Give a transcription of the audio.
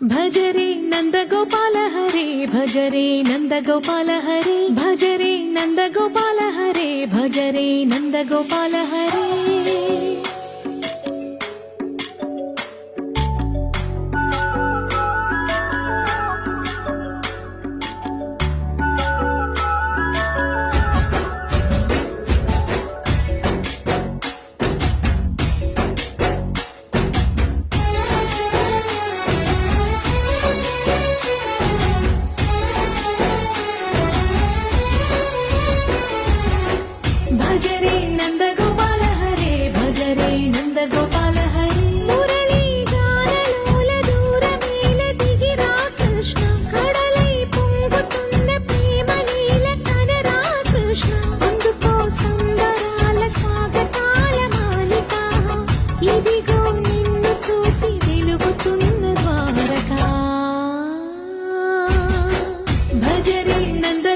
भज रे नंद गोपाल हरे भज रे नंद गोपाल हरे भज रे नंद गोपाल हरे भज रे नंद गोपाल हरे भज रे नंद गोपाल हरे भज रे नंद गोपाल हरे मुरली गानलोल दूरमेल दिगिरा कृष्ण కడలై పొంగుతున్న ప్రేమ నీల కనరా కృష్ణ అందుకో సంబరాల స్వాగతాల మాలిక ఇదిగో నిన్ను చూసి వెలుగుతున్న ద్వారకా భజ రే నంద